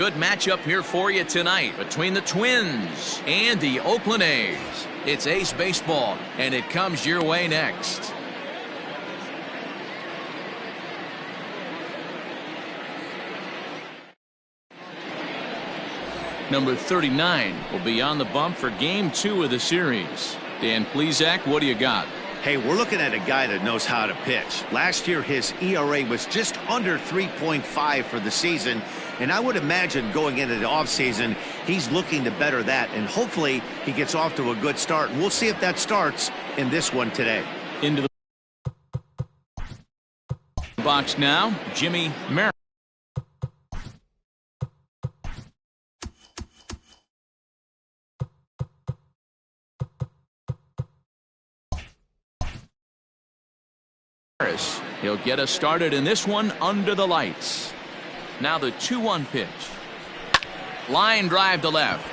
Good matchup here for you tonight between the Twins and the Oakland A's. It's Ace Baseball, and it comes your way next. Number 39 will be on the bump for Game 2 of the series. Dan Plesac, what do you got? Hey, we're looking at a guy that knows how to pitch. Last year, his ERA was just under 3.5 for the season. And I would imagine going into the offseason, he's looking to better that. And hopefully he gets off to a good start. And we'll see if that starts in this one today. Into the box now, Jimmy Merritt. He'll get us started in this one under the lights. Now the 2-1 pitch. Line drive to left.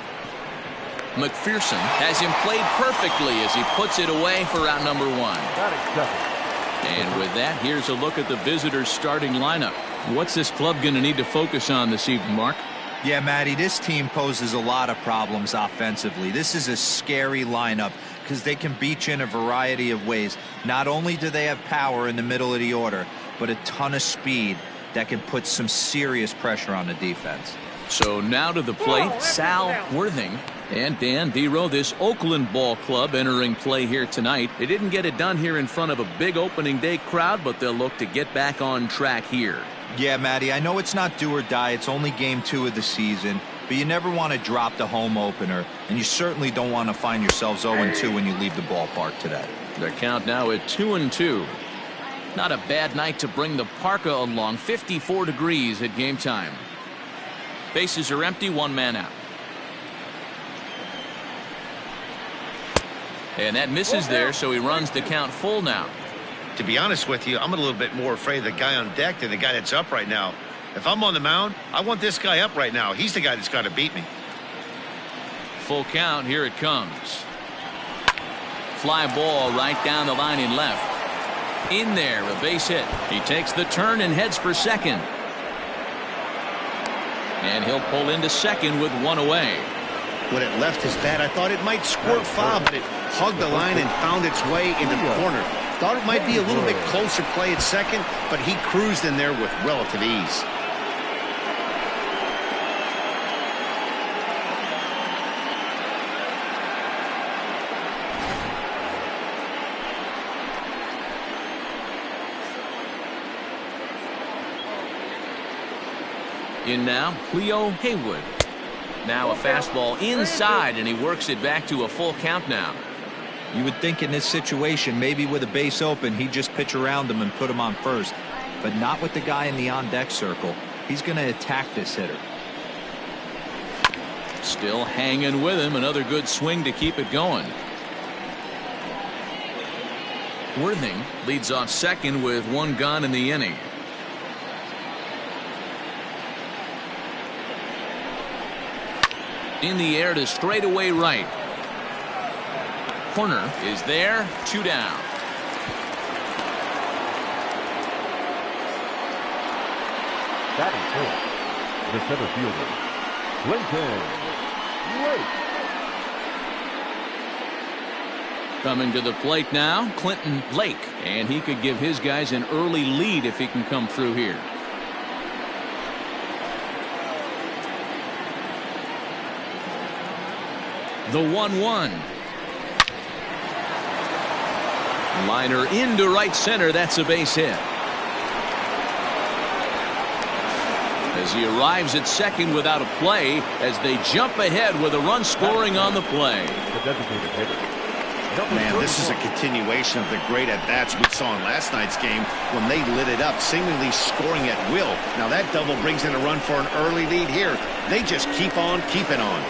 McPherson has him played perfectly as he puts it away for out number 1. And with that, here's a look at the visitors' starting lineup. What's this club going to need to focus on this evening, Mark? Yeah, Matty, this team poses a lot of problems offensively. This is a scary lineup because they can beat you in a variety of ways. Not only do they have power in the middle of the order, but a ton of speed that can put some serious pressure on the defense. So now to the plate, Sal Worthing. And Dan Dero, this Oakland ball club entering play here tonight. They didn't get it done here in front of a big opening day crowd, but they'll look to get back on track here. Yeah, Matty, I know it's not do or die. It's only Game 2 of the season, but you never want to drop the home opener, and you certainly don't want to find yourselves 0-2 when you leave the ballpark today. Their count now at 2-2. Not a bad night to bring the parka along. 54 degrees at game time. Bases are empty, 1 man out. And that misses there, so he runs the count full now. To be honest with you, I'm a little bit more afraid of the guy on deck than the guy that's up right now. If I'm on the mound, I want this guy up right now. He's the guy that's got to beat me. Full count, here it comes. Fly ball right down the line in left. In there, a base hit. He takes the turn and heads for second. And he'll pull into second with 1 away. When it left his bat, I thought it might squirt foul, but it hugged the line and found its way into the corner. Thought it might be a little bit closer play at second, but he cruised in there with relative ease. In now, Cleo Haywood. Now a fastball inside, and he works it back to a full count now. You would think in this situation, maybe with a base open, he'd just pitch around him and put him on first. But not with the guy in the on-deck circle. He's going to attack this hitter. Still hanging with him. Another good swing to keep it going. Worthing leads off second with 1 gone in the inning. In the air to straightaway right. Corner is there, 2 down. Batting fourth, the center fielder, Clinton Lake. Coming to the plate now, Clinton Lake, and he could give his guys an early lead if he can come through here. The 1-1. Liner into right center. That's a base hit. As he arrives at second without a play, as they jump ahead with a run scoring on the play. Man, this is a continuation of the great at-bats we saw in last night's game when they lit it up, seemingly scoring at will. Now that double brings in a run for an early lead here. They just keep on keeping on.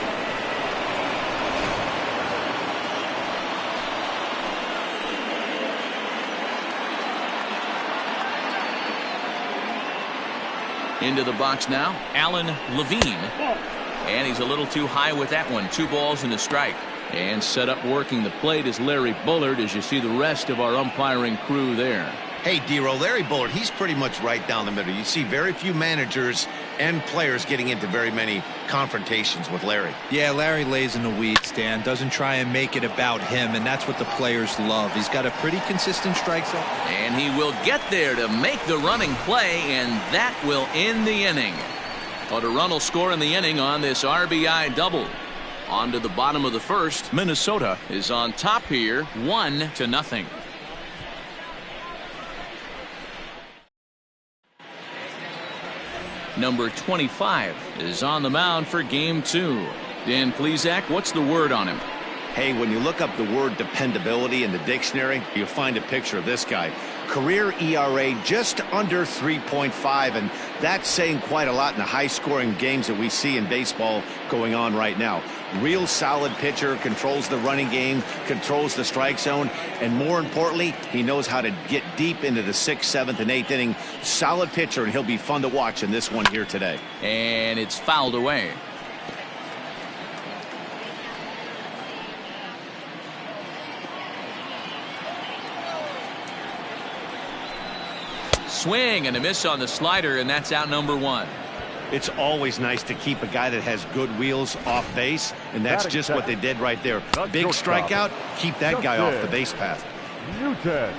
Into the box now, Alan Levine. And he's a little too high with that one. 2 balls and a strike. And set up working the plate is Larry Bullard as you see the rest of our umpiring crew there. Hey, Dero, Larry Bullard, he's pretty much right down the middle. You see very few managers and players getting into very many confrontations with Larry. Yeah, Larry lays in the weeds, Dan. Doesn't try and make it about him, and that's what the players love. He's got a pretty consistent strike zone. And he will get there to make the running play, and that will end the inning. But a run will score in the inning on this RBI double. On to the bottom of the first. Minnesota is on top here, 1-0. Number 25 is on the mound for game 2. Dan Plesac, what's the word on him? Hey, when you look up the word dependability in the dictionary, you'll find a picture of this guy. Career ERA just under 3.5, and that's saying quite a lot in the high-scoring games that we see in baseball going on right now. Real solid pitcher, controls the running game, controls the strike zone, and more importantly, he knows how to get deep into the 6th, 7th, and 8th inning. Solid pitcher, and he'll be fun to watch in this one here today. And it's fouled away. Swing and a miss on the slider, and that's out number 1. It's always nice to keep a guy that has good wheels off base, and that's just what they did right there. Big strikeout, keep that guy off the base path. Newton.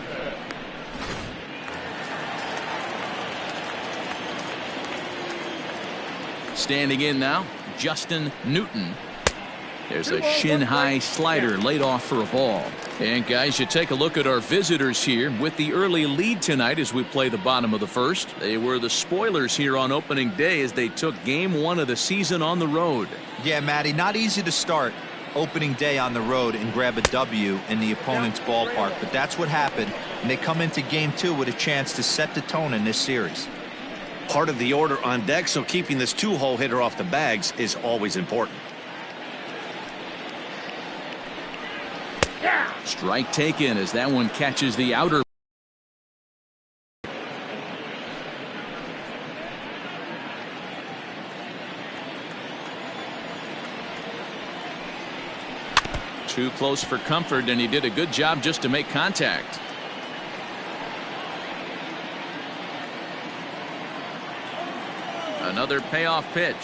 Standing in now, Justin Newton. There's a shin-high slider laid off for a ball. And guys, you take a look at our visitors here with the early lead tonight as we play the bottom of the first. They were the spoilers here on opening day as they took game 1 of the season on the road. Yeah, Matty, not easy to start opening day on the road and grab a W in the opponent's ballpark, but that's what happened, and they come into game 2 with a chance to set the tone in this series. Part of the order on deck, so keeping this 2-hole hitter off the bags is always important. Strike taken as that one catches the outer. Too close for comfort, and he did a good job just to make contact. Another payoff pitch.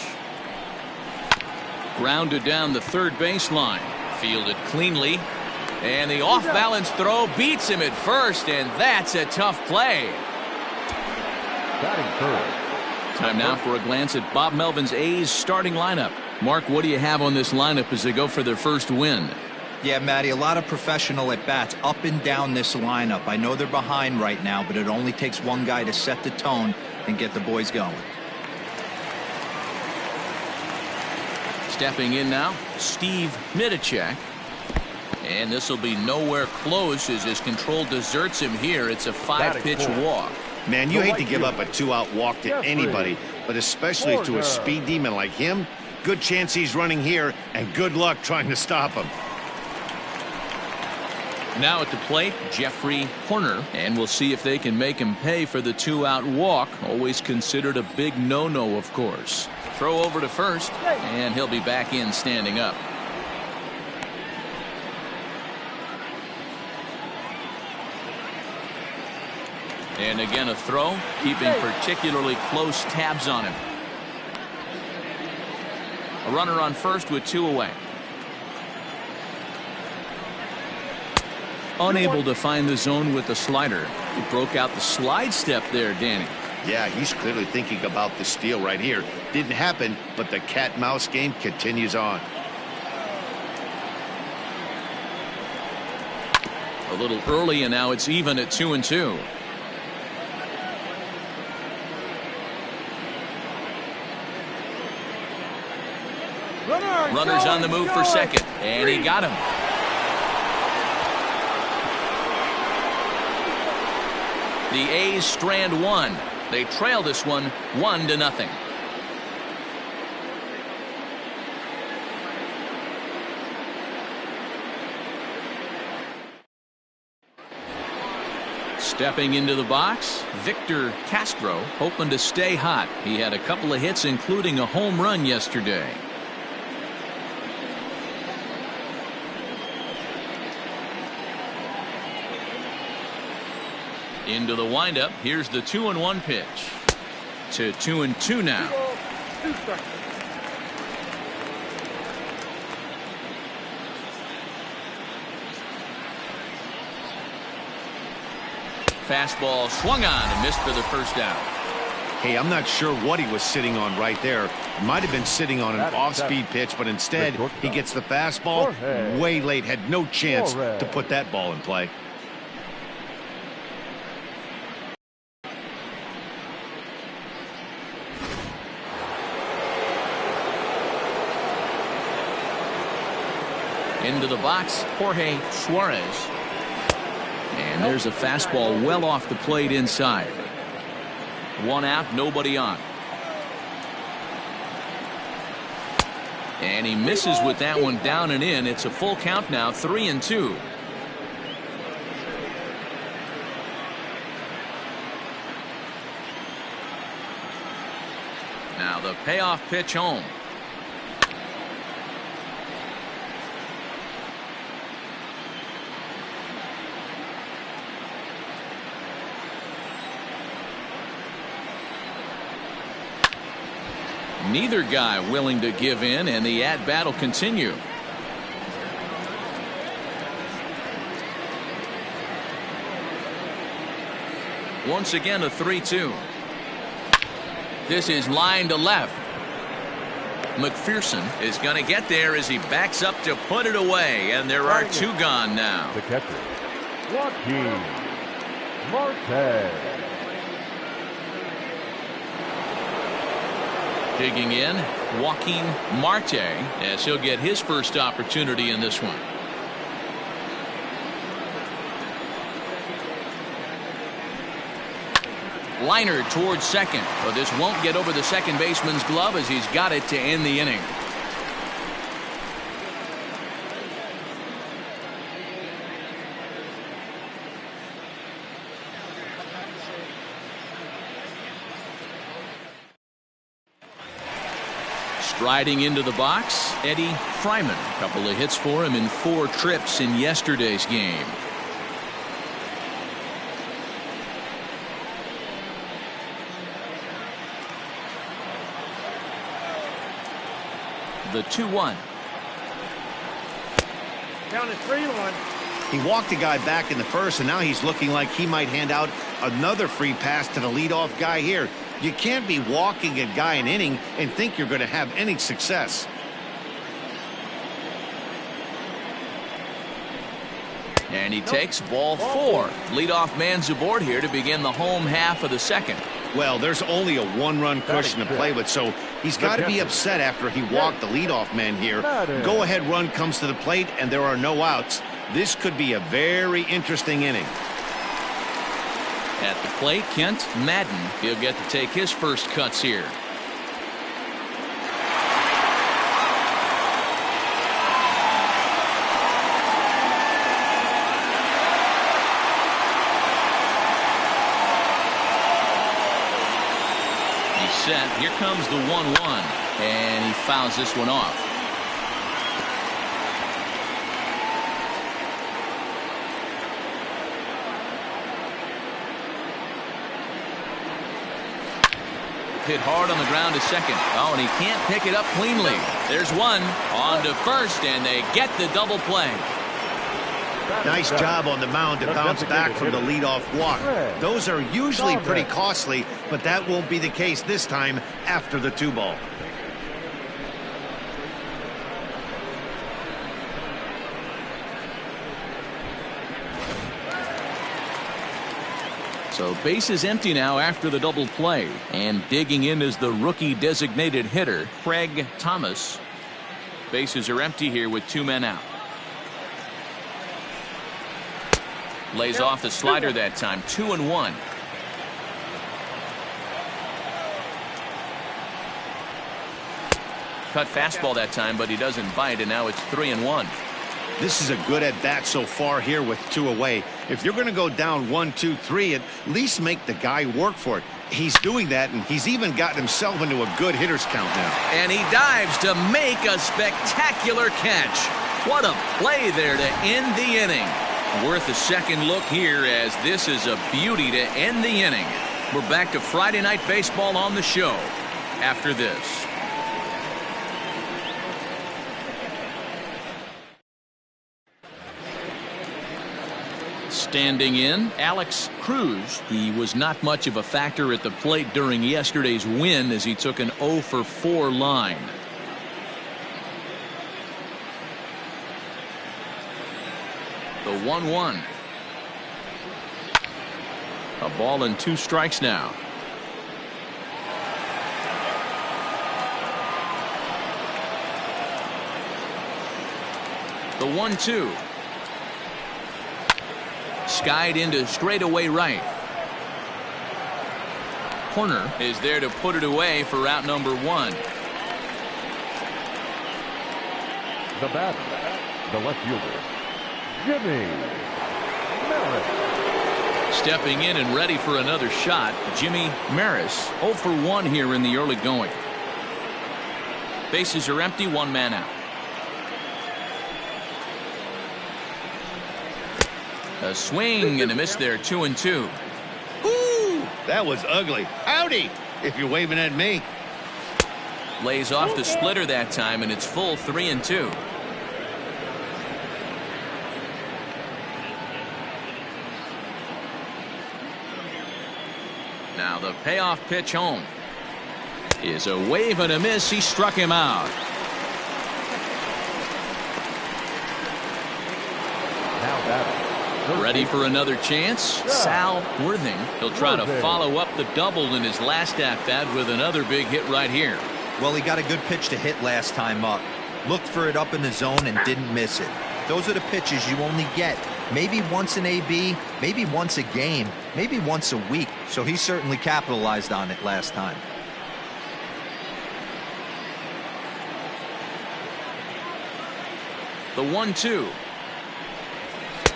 Grounded down the third baseline. Fielded cleanly. And the off-balance throw beats him at first, and that's a tough play. Batting third. Time now for a glance at Bob Melvin's A's starting lineup. Mark, what do you have on this lineup as they go for their first win? Yeah, Matty, a lot of professional at-bats up and down this lineup. I know they're behind right now, but it only takes one guy to set the tone and get the boys going. Stepping in now, Steve Middachek. And this will be nowhere close as his control deserts him here. It's a 5-pitch walk. Man, you hate to give up a 2-out walk to anybody, but especially to a speed demon like him. Good chance he's running here, and good luck trying to stop him. Now at the plate, Jeffrey Horner, and we'll see if they can make him pay for the 2-out walk. Always considered a big no-no, of course. Throw over to first, and he'll be back in standing up. And again a throw, keeping particularly close tabs on him. A runner on first with 2 away. Unable to find the zone with the slider. He broke out the slide step there, Danny. Yeah, he's clearly thinking about the steal right here. Didn't happen, but the cat-mouse game continues on. A little early, and now it's even at 2-2. Runners on the move for second, and he got him. The A's strand 1. They trail this one 1-0. Stepping into the box, Victor Castro, hoping to stay hot. He had a couple of hits, including a home run yesterday. Into the windup. Here's the 2-1 pitch. To 2-2 now. Fastball swung on and missed for the first out. Hey, I'm not sure what he was sitting on right there. Might have been sitting on an off-speed pitch, but instead he gets the fastball way late. Had no chance to put that ball in play. Into the box, Jorge Suarez. And there's a fastball well off the plate inside. 1 out, nobody on. And he misses with that one down and in. It's a full count now, 3-2. Now the payoff pitch home. Neither guy willing to give in, and the at-bat will continue. Once again, a 3-2. This is line to left. McPherson is going to get there as he backs up to put it away, and there are 2 gone now. The catcher, Joaquin Marte. Digging in, Joaquin Marte, as he'll get his first opportunity in this one. Liner towards second, but this won't get over the second baseman's glove as he's got it to end the inning. Striding into the box, Eddie Fryman. A couple of hits for him in 4 trips in yesterday's game. The 2-1. Count is 3-1. He walked a guy back in the first, and now he's looking like he might hand out another free pass to the leadoff guy here. You can't be walking a guy an inning and think you're going to have any success. And he takes ball 4. Leadoff man's aboard here to begin the home half of the second. Well, there's only a 1-run cushion to play with, so he's got to be upset after he walked the leadoff man here. Go-ahead run comes to the plate, and there are no outs. This could be a very interesting inning. At the plate, Kent Madden. He'll get to take his first cuts here. He's set. Here comes the 1-1, and he fouls this one off. Hit hard on the ground to second. Oh, and he can't pick it up cleanly. There's one on to first, and they get the double play. Nice job on the mound to bounce back from the leadoff walk. Those are usually pretty costly, but that won't be the case this time after the 2-ball. So base is empty now after the double play, and digging in is the rookie designated hitter, Craig Thomas. Bases are empty here with 2 men out. Lays off the slider that time, 2-1. Cut fastball that time, but he doesn't bite, and now it's 3-1. This is a good at-bat so far here with 2 away. If you're going to go down 1, 2, 3, at least make the guy work for it. He's doing that, and he's even gotten himself into a good hitter's count now. And he dives to make a spectacular catch. What a play there to end the inning. Worth a second look here, as this is a beauty to end the inning. We're back to Friday Night Baseball on the show after this. Standing in, Alex Cruz. He was not much of a factor at the plate during yesterday's win, as he took an 0 for 4 line. The 1-1. A ball and 2 strikes now. The 1-2. Skied into straightaway right. Corner is there to put it away for out number 1. The batter, the left fielder, Jimmy Maris. Stepping in and ready for another shot, Jimmy Maris. 0 for 1 here in the early going. Bases are empty, 1 man out. A swing and a miss there, 2-2. Ooh, that was ugly. Howdy, if you're waving at me. Lays off the splitter that time, and it's full 3-2. Now the payoff pitch home is a wave and a miss. He struck him out. Now batter. Ready for another chance? Sal Worthing. He'll try to follow up the double in his last at-bat with another big hit right here. Well, he got a good pitch to hit last time up. Looked for it up in the zone and didn't miss it. Those are the pitches you only get maybe once in AB, maybe once a game, maybe once a week. So he certainly capitalized on it last time. The 1-2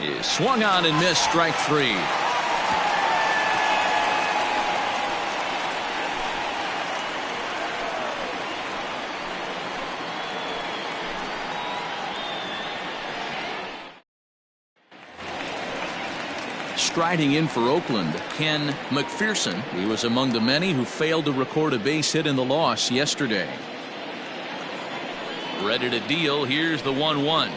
is swung on and missed, strike 3. Striding in for Oakland, Ken McPherson. He was among the many who failed to record a base hit in the loss yesterday. Ready to deal. Here's the 1-1.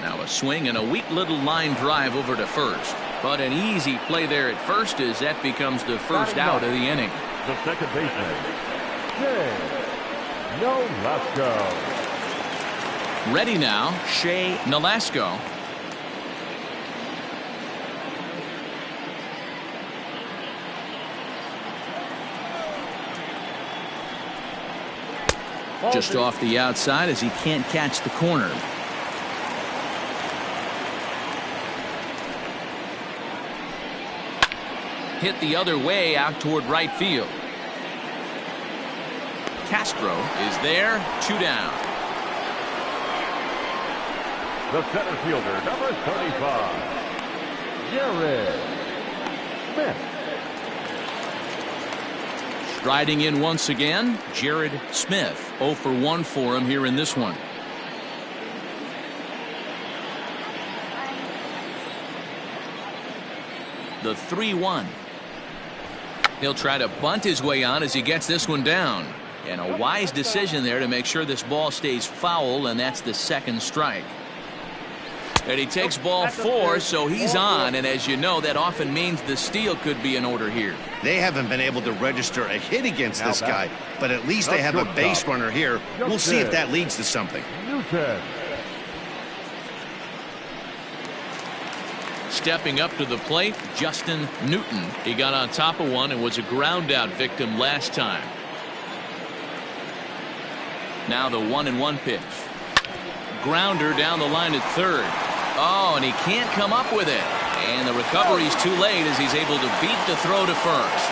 Now a swing and a weak little line drive over to first. But an easy play there at first, as that becomes the first out of the inning. The second baseman, Shea Nolasco. Ready now, Shea Nolasco. Just off the outside, as he can't catch the corner. Hit the other way out toward right field. Castro is there, 2 down. The center fielder, number 35, Jared Smith. Striding in once again, Jared Smith. 0 for 1 for him here in this one. The 3-1. He'll try to bunt his way on as he gets this one down. And a wise decision there to make sure this ball stays foul, and that's the second strike. And he takes ball 4, so he's on, and as you know, that often means the steal could be in order here. They haven't been able to register a hit against this guy, but at least they have a base runner here. We'll see if that leads to something. Newton. Stepping up to the plate, Justin Newton. He got on top of one and was a ground out victim last time. Now the 1-1 pitch. Grounder down the line at third. Oh, and he can't come up with it. And the recovery's too late as he's able to beat the throw to first.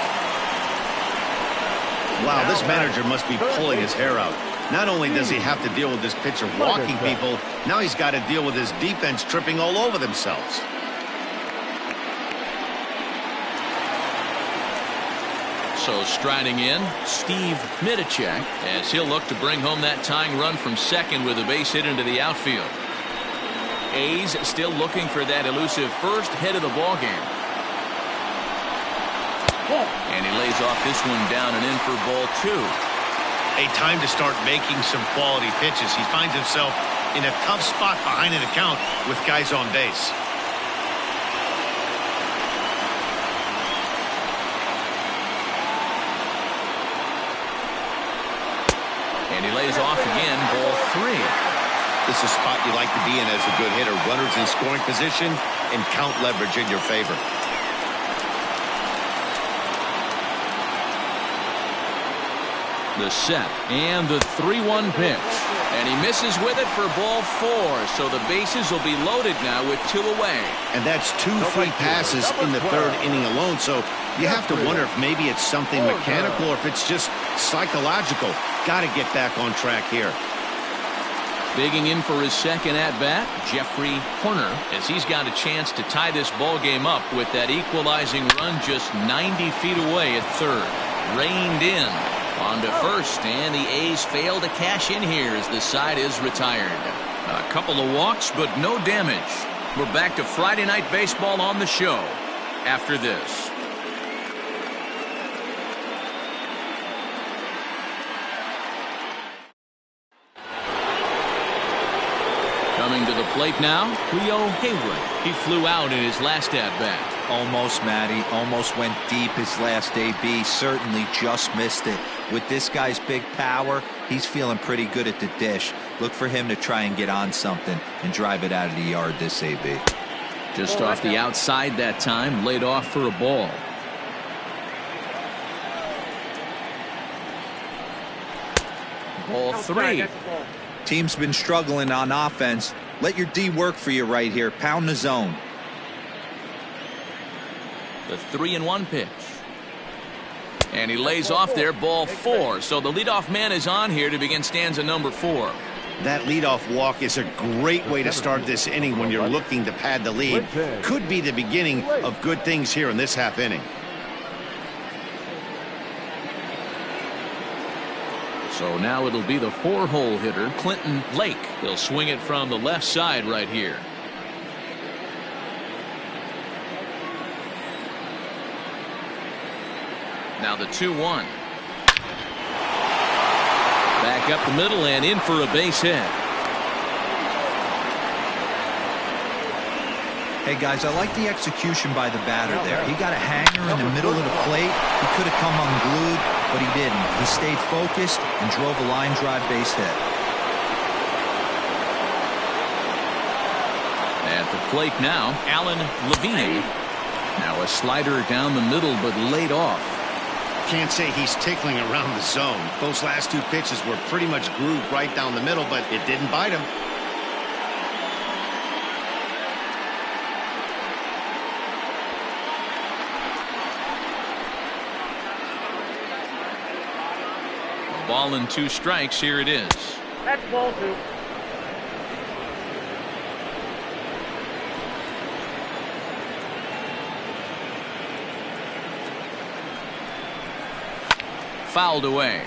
Wow, this manager must be pulling his hair out. Not only does he have to deal with this pitcher walking people, now he's got to deal with his defense tripping all over themselves. So striding in, Steve Mitacek, as he'll look to bring home that tying run from second with a base hit into the outfield. A's still looking for that elusive first hit of the ball game. And he lays off this one down and in for ball 2. A time to start making some quality pitches. He finds himself in a tough spot behind an account with guys on base. And he lays off again, ball 3. This is a spot you like to be in as a good hitter. Runners in scoring position and count leverage in your favor. The set and the 3-1 pitch. And he misses with it for ball 4. So the bases will be loaded now with 2 away. And that's 2 free passes in the 3rd inning alone. So you have to wonder if maybe it's something mechanical or if it's just psychological. Got to get back on track here. Digging in for his second at-bat, Jeffrey Horner, as he's got a chance to tie this ball game up with that equalizing run just 90 feet away at 3rd. Reined in. On to first, and the A's fail to cash in here as the side is retired. A couple of walks, but no damage. We're back to Friday Night Baseball on the show after this. Coming to the plate now, Cleo Haywood. He flew out in his last at-bat. Almost, Matty. Almost went deep his last AB. Certainly just missed it. With this guy's big power, he's feeling pretty good at the dish. Look for him to try and get on something and drive it out of the yard this AB. Just off the outside that time, laid off for a ball. Ball 3. Team's been struggling on offense. Let your D work for you right here. Pound the zone. The 3-1 pitch. And he lays off there, ball 4. So the leadoff man is on here to begin stanza number 4. That leadoff walk is a great way to start this inning when you're looking to pad the lead. Could be the beginning of good things here in this half inning. So now it'll be the 4-hole hitter, Clinton Lake. He'll swing it from the left side right here. Now the 2-1. Back up the middle and in for a base hit. Hey guys, I like the execution by the batter there. He got a hanger in the middle of the plate. He could have come unglued, but he didn't. He stayed focused and drove a line drive base hit. At the plate now, Alan Levine. Now a slider down the middle, but laid off. Can't say he's tickling around the zone. Those last 2 pitches were pretty much grooved right down the middle, but it didn't bite him. A ball and 2 strikes. Here it is. That's ball 2. Fouled away.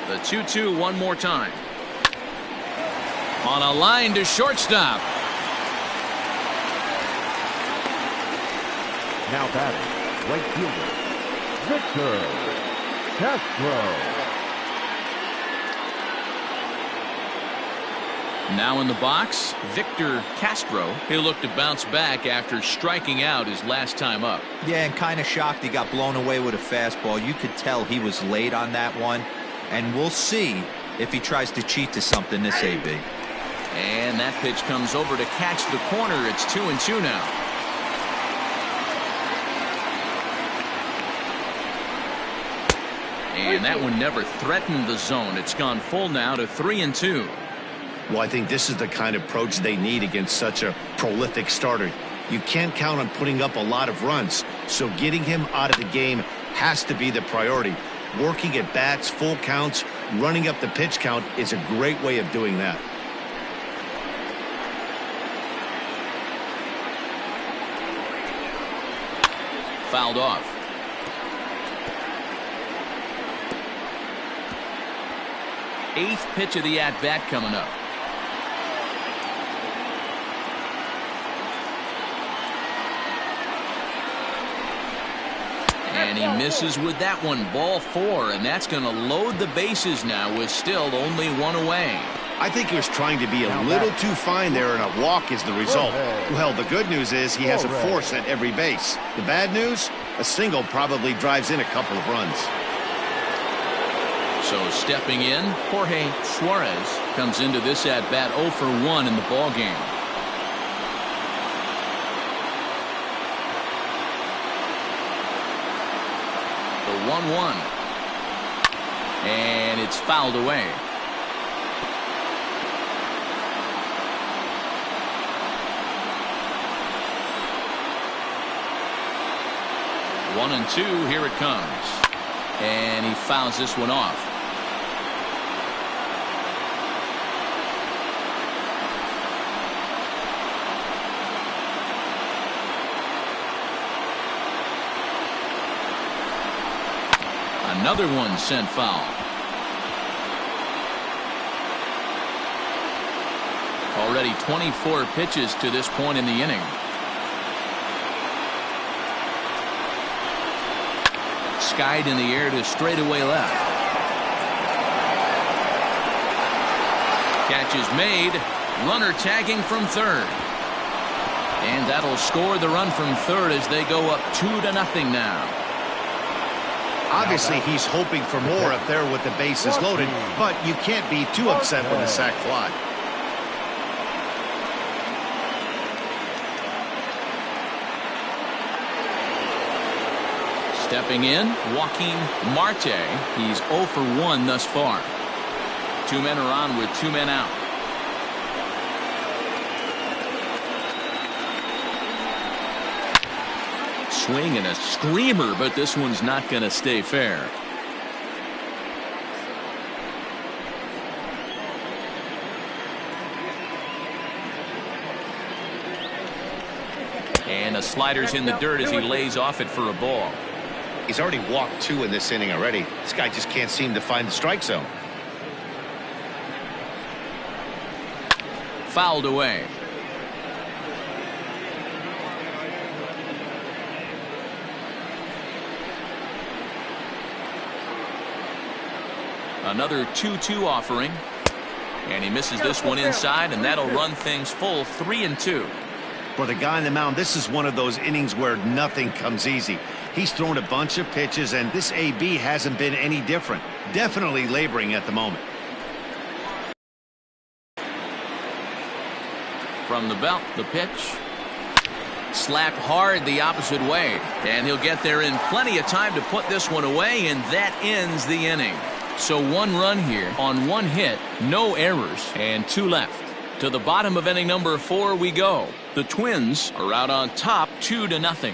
The 2-2 one more time. On a line to shortstop. Now batting, right fielder, Victor Castro. Now in the box, Victor Castro. He'll look to bounce back after striking out his last time up. Yeah, and kind of shocked he got blown away with a fastball. You could tell he was late on that one. And we'll see if he tries to cheat to something this AB. And that pitch comes over to catch the corner. It's 2-2 now. And that one never threatened the zone. It's gone full now to 3-2. Well, I think this is the kind of approach they need against such a prolific starter. You can't count on putting up a lot of runs, so getting him out of the game has to be the priority. Working at bats, full counts, running up the pitch count is a great way of doing that. fouled off. Eighth pitch of the at-bat coming up. And he misses with that one. Ball 4, and that's going to load the bases now with still only one away. I think he was trying to be a little too fine there, and a walk is the result. Well, the good news is he has a force at every base. The bad news, a single probably drives in a couple of runs. So stepping in, Jorge Suarez comes into this at-bat 0 for 1 in the ball game. The 1-1. And it's fouled away. One and two, here it comes. And he fouls this one off. Another one sent foul. Already 24 pitches to this point in the inning. Skied in the air to straightaway left. Catch is made. Runner tagging from third. And that'll score the run from third as they go up 2-0 now. Obviously, he's hoping for more up there with the bases loaded, but you can't be too upset with a sac fly. Stepping in, Joaquin Marte. He's 0 for 1 thus far. 2 men are on with 2 men out. Swing and a screamer, but this one's not going to stay fair. And the slider's in the dirt as he lays off it for a ball. He's already walked 2 in this inning already. This guy just can't seem to find the strike zone. Fouled away. Another 2-2 offering. And he misses this one inside, and that'll run things full 3-2. For the guy on the mound, this is one of those innings where nothing comes easy. He's thrown a bunch of pitches, and this AB hasn't been any different. Definitely laboring at the moment. From the belt, the pitch. Slapped hard the opposite way. And he'll get there in plenty of time to put this one away, and that ends the inning. So 1 run here on 1 hit, no errors, and 2 left. To the bottom of inning number 4 we go. The Twins are out on top 2-0.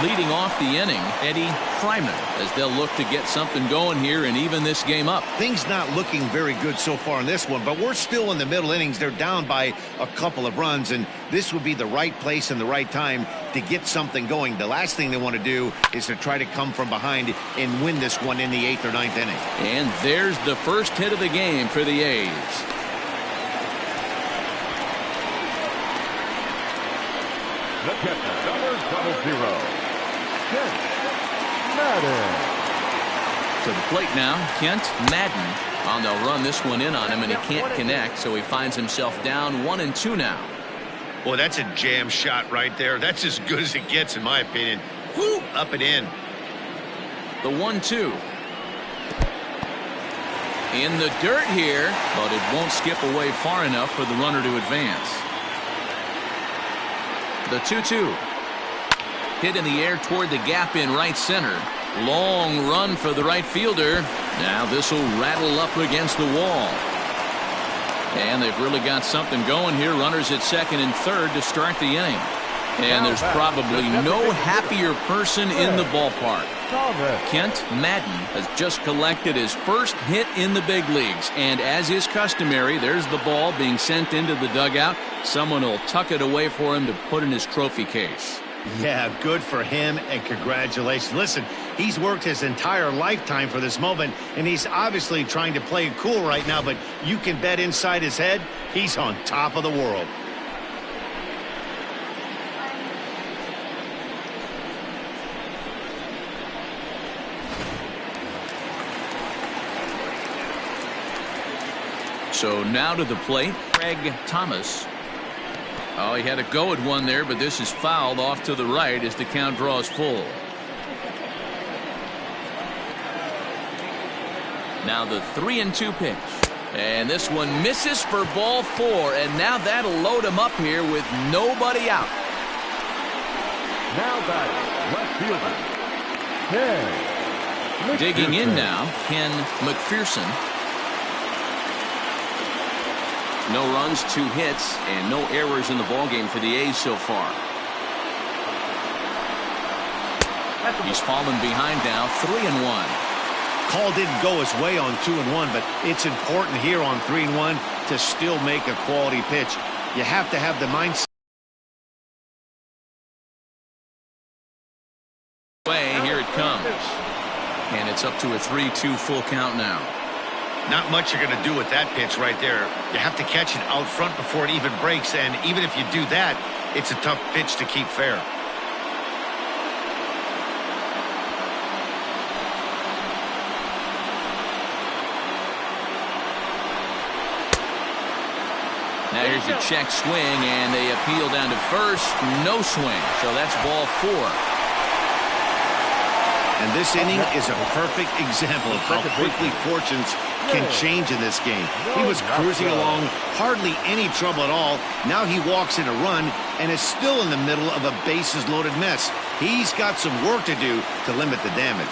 Leading off the inning, Eddie Fryman, as they'll look to get something going here and even this game up. Things not looking very good so far in this one, but we're still in the middle innings. They're down by a couple of runs, and this would be the right place and the right time to get something going. The last thing they want to do is to try to come from behind and win this one in the 8th or 9th inning. And there's the first hit of the game for the A's. The catcher, number 00. Kent Madden. To the plate now, Kent Madden. And they'll run this one in on him, and he can't connect, so he finds himself down 1-2 now. Boy, that's a jam shot right there. That's as good as it gets, in my opinion. Whoo, up and in. The 1-2. In the dirt here, but it won't skip away far enough for the runner to advance. The 2-2. Hit in the air toward the gap in right center. Long run for the right fielder. Now this will rattle up against the wall. And they've really got something going here. Runners at second and third to start the inning. And there's probably no happier person in the ballpark. Kent Madden has just collected his first hit in the big leagues. And as is customary, there's the ball being sent into the dugout. Someone will tuck it away for him to put in his trophy case. Yeah, good for him, and congratulations. Listen, he's worked his entire lifetime for this moment, and he's obviously trying to play it cool right now, but you can bet inside his head, he's on top of the world. So now to the plate, Craig Thomas. Oh, he had a go at one there, but this is fouled off to the right as the count draws full. Now the 3-2 pitch. And this one misses for ball 4, and now that'll load him up here with nobody out. Now batting, left fielder, Ken. Digging in now, Ken McPherson. No runs, 2 hits, and no errors in the ballgame for the A's so far. He's fallen behind now, 3-1. Call didn't go his way on 2-1, but it's important here on 3-1 to still make a quality pitch. You have to have the mindset. Here it comes. And it's up to a 3-2 full count now. Not much you're going to do with that pitch right there. You have to catch it out front before it even breaks, and even if you do that, it's a tough pitch to keep fair. Now here's a check swing, and they appeal down to first. No swing, so that's ball 4. And this inning is a perfect example of how quickly fortunes can change in this game. He was cruising along, hardly any trouble at all. Now he walks in a run and is still in the middle of a bases-loaded mess. He's got some work to do to limit the damage.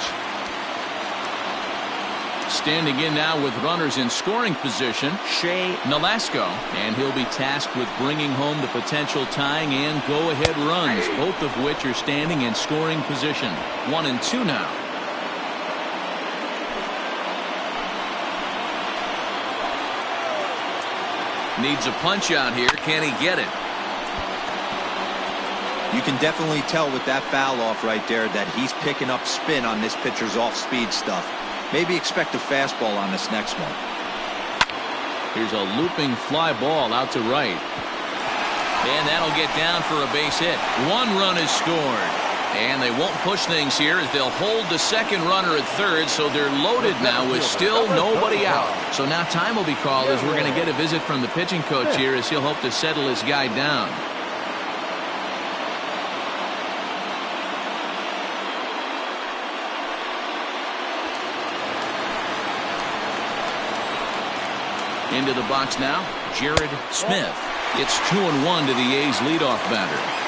Standing in now with runners in scoring position, Shea Nolasco, and he'll be tasked with bringing home the potential tying and go-ahead runs, both of which are standing in scoring position. 1-2 now. Needs a punch out here. Can he get it? You can definitely tell with that foul off right there that he's picking up spin on this pitcher's off-speed stuff. Maybe expect a fastball on this next one. Here's a looping fly ball out to right. And that'll get down for a base hit. 1 run is scored. And they won't push things here as they'll hold the second runner at third, so they're loaded now with still nobody out. So now time will be called as we're going to get a visit from the pitching coach here as he'll hope to settle his guy down. Into the box now, Jared Smith. It's 2-1 to the A's leadoff batter.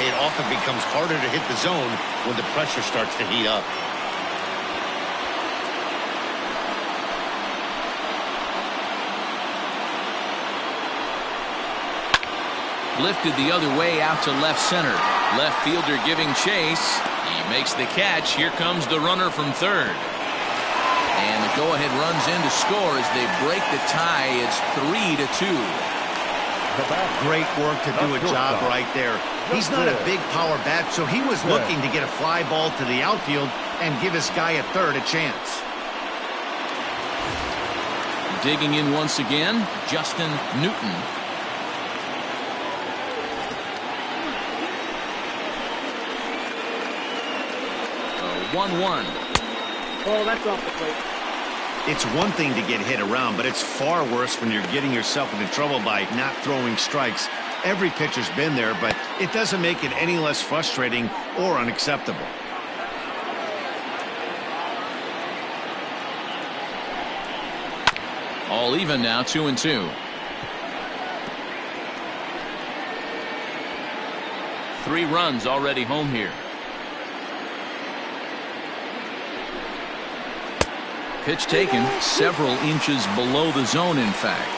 It often becomes harder to hit the zone when the pressure starts to heat up. Lifted the other way out to left center. Left fielder giving chase. He makes the catch. Here comes the runner from third. And the go-ahead runs in to score as they break the tie. It's 3-2. Great work to do a job right there. He's not a big power bat, so he was looking to get a fly ball to the outfield and give his guy at third a chance. Digging in once again, Justin Newton. 1-1. Oh, that's off the plate. It's one thing to get hit around, but it's far worse when you're getting yourself into trouble by not throwing strikes. Every pitcher's been there, but it doesn't make it any less frustrating or unacceptable. All even now, 2-2. 3 runs already home here. Pitch taken several inches below the zone, in fact.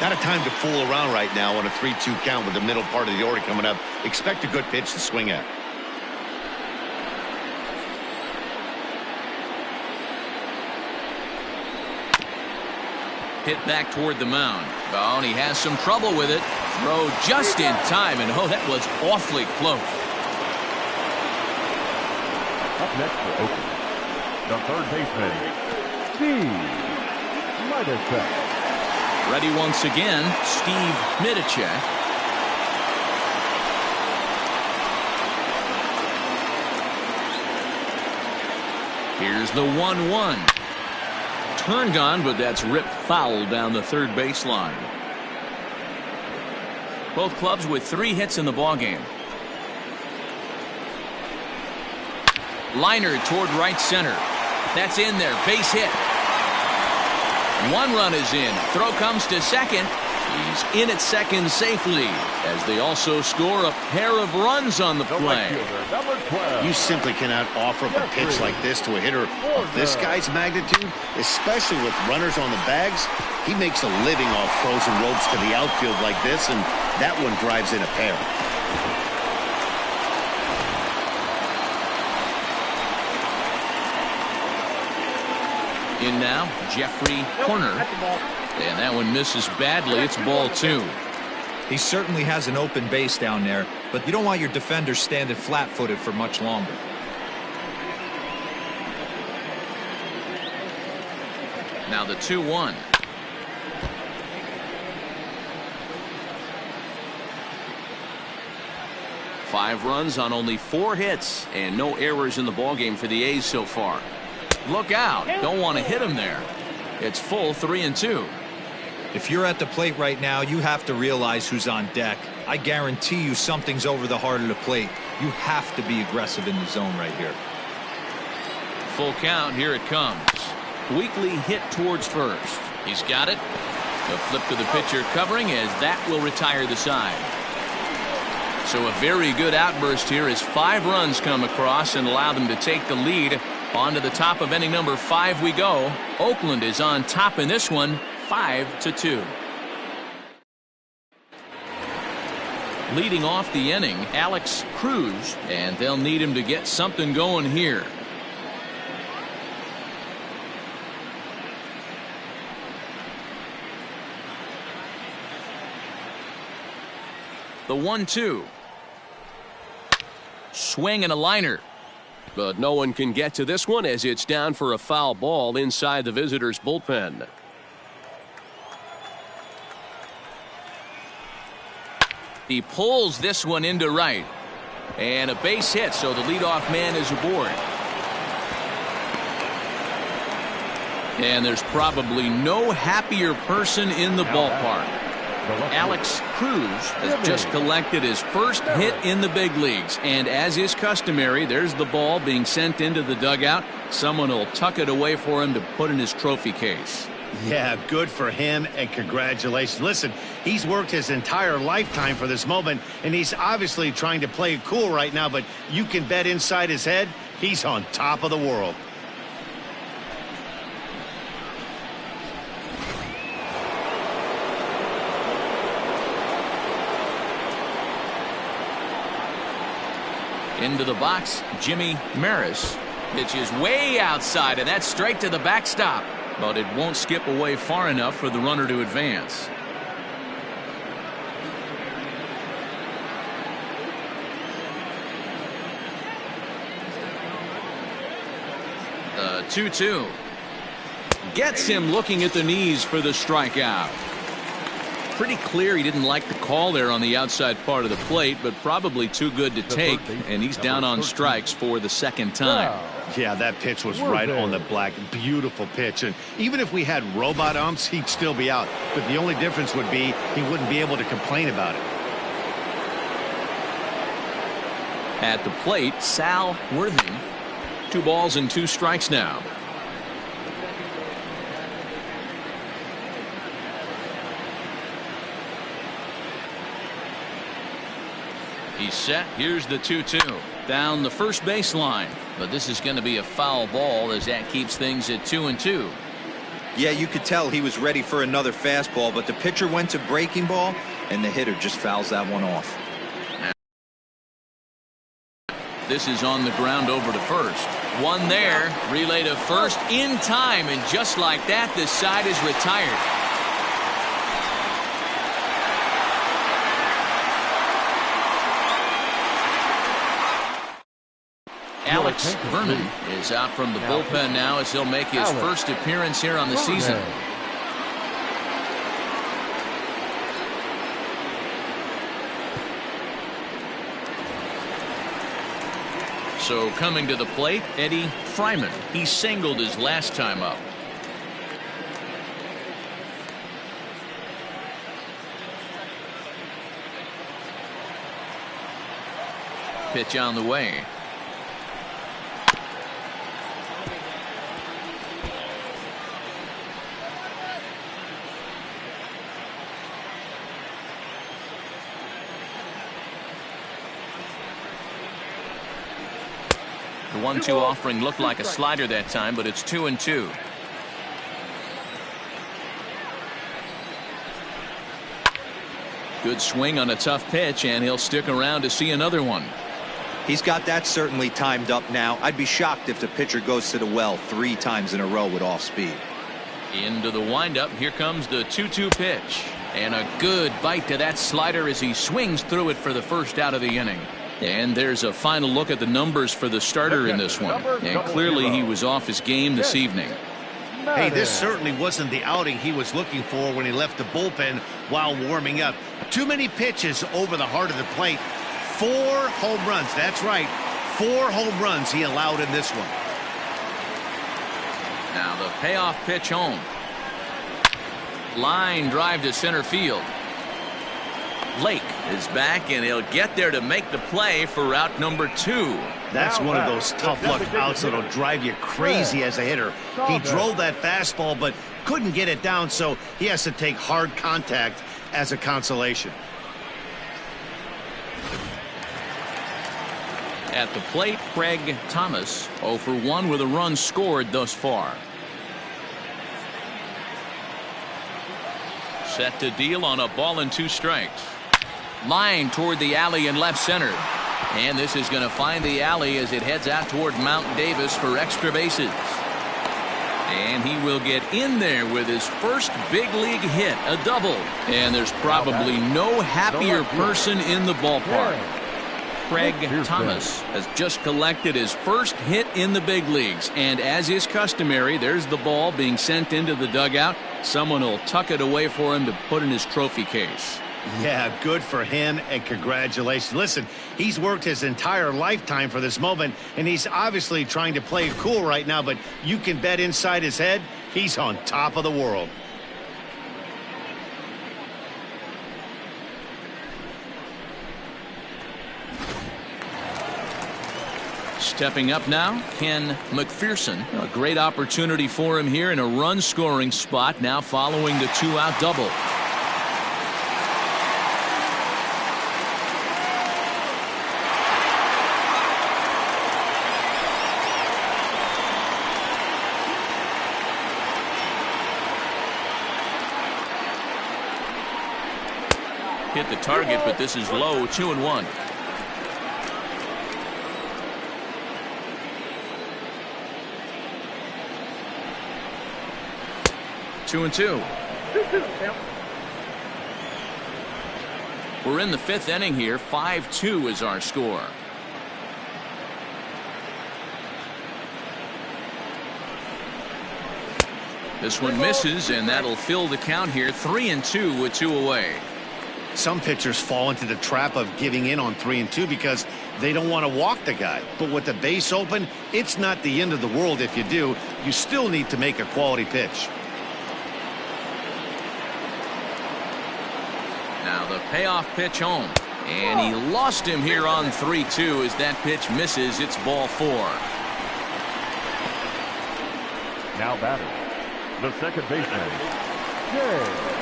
Not a time to fool around right now on a 3-2 count with the middle part of the order coming up. Expect a good pitch to swing at. Hit back toward the mound. Oh, and he has some trouble with it. Throw just in time, and oh, that was awfully close. Up next for Oakland, the third baseman, Steve Middlecheck. Ready once again, Steve Middlecheck. Here's the 1-1. Turned on, but that's ripped foul down the third baseline. Both clubs with 3 hits in the ballgame. Liner toward right center. That's in there. Base hit. 1 run is in. Throw comes to second. He's in at second safely as they also score a pair of runs on the play. You simply cannot offer up a pitch like this to a hitter of this guy's magnitude, especially with runners on the bags. He makes a living off frozen ropes to the outfield like this, and that one drives in a pair. In now, Jeffrey Horner. And that one misses badly. It's ball 2. He certainly has an open base down there, but you don't want your defenders standing flat-footed for much longer. Now the 2-1. Five runs on only 4 hits and no errors in the ballgame for the A's so far. Look out. Don't want to hit him there. It's full 3-2. If you're at the plate right now, you have to realize who's on deck. I guarantee you something's over the heart of the plate. You have to be aggressive in the zone right here. Full count. Here it comes. Weekly hit towards first. He's got it. A flip to the pitcher covering as that will retire the side. So a very good outburst here as 5 runs come across and allow them to take the lead. On to the top of inning number 5 we go. Oakland is on top in this one, 5-2. Leading off the inning, Alex Cruz, and they'll need him to get something going here. The 1-2. Swing and a liner. But no one can get to this one as it's down for a foul ball inside the visitors' bullpen. He pulls this one into right. And a base hit, so the leadoff man is aboard. And there's probably no happier person in the ballpark. Alex Cruz has just collected his first hit in the big leagues, and as is customary, there's the ball being sent into the dugout. Someone will tuck it away for him to put in his trophy case. Yeah, good for him, and congratulations. Listen, he's worked his entire lifetime for this moment, and he's obviously trying to play it cool right now, but you can bet inside his head, he's on top of the world. Into the box, Jimmy Maris pitches way outside, and that's straight to the backstop. But it won't skip away far enough for the runner to advance. The 2-2. Gets him looking at the knees for the strikeout. Pretty clear he didn't like the call there on the outside part of the plate, but probably too good to take, and he's down on strikes for the second time. Yeah, that pitch was right on the black. Beautiful pitch, and even if we had robot umps, he'd still be out, but the only difference would be he wouldn't be able to complain about it. At the plate, Sal Worthing. 2 balls and 2 strikes now. He's set. Here's the 2-2 down the first baseline, but this is going to be a foul ball as that keeps things at 2-2. Yeah, you could tell he was ready for another fastball, but the pitcher went to breaking ball, and the hitter just fouls that one off. This is on the ground over to first. One there, relay to first in time, and just like that, the side is retired. Alex Vernon is out from the bullpen now as he'll make his first appearance here on the season. So coming to the plate, Eddie Fryman. He singled his last time up. Pitch on the way. The 1-2 offering looked like a slider that time, but it's 2-2. Good swing on a tough pitch, and he'll stick around to see another one. He's got that certainly timed up now. I'd be shocked if the pitcher goes to the well 3 times in a row with off speed. Into the windup, here comes the 2-2 pitch. And a good bite to that slider as he swings through it for the first out of the inning. And there's a final look at the numbers for the starter in this one. And clearly he was off his game this evening. Hey, this certainly wasn't the outing he was looking for when he left the bullpen while warming up. Too many pitches over the heart of the plate. 4 home runs. That's right. 4 home runs he allowed in this one. Now the payoff pitch home. Line drive to center field. Lake is back, and he'll get there to make the play for out number 2. That's one of those tough luck outs that'll drive you crazy as a hitter. He drove that fastball but couldn't get it down, so he has to take hard contact as a consolation. At the plate, Craig Thomas 0 for 1 with a run scored thus far. Set to deal on a ball and 2 strikes. Line toward the alley in left center. And this is going to find the alley as it heads out toward Mount Davis for extra bases. And he will get in there with his first big league hit, a double. And there's probably no happier person in the ballpark. Craig Thomas has just collected his first hit in the big leagues. And as is customary, there's the ball being sent into the dugout. Someone will tuck it away for him to put in his trophy case. Yeah, good for him, and congratulations. Listen, he's worked his entire lifetime for this moment, and he's obviously trying to play it cool right now, but you can bet inside his head, he's on top of the world. Stepping up now, Ken McPherson. A great opportunity for him here in a run-scoring spot now following the 2-out double. Hit the target, but this is low, 2-1. Two and two. We're in the 5th inning here. 5-2 is our score. This one misses, and that'll fill the count here. 3-2 with 2 away. Some pitchers fall into the trap of giving in on 3-2 because they don't want to walk the guy. But with the base open, it's not the end of the world if you do. You still need to make a quality pitch. Now the payoff pitch home. And he lost him here on 3-2 as that pitch misses. It's ball 4. Now batter, the second baseman, Jay.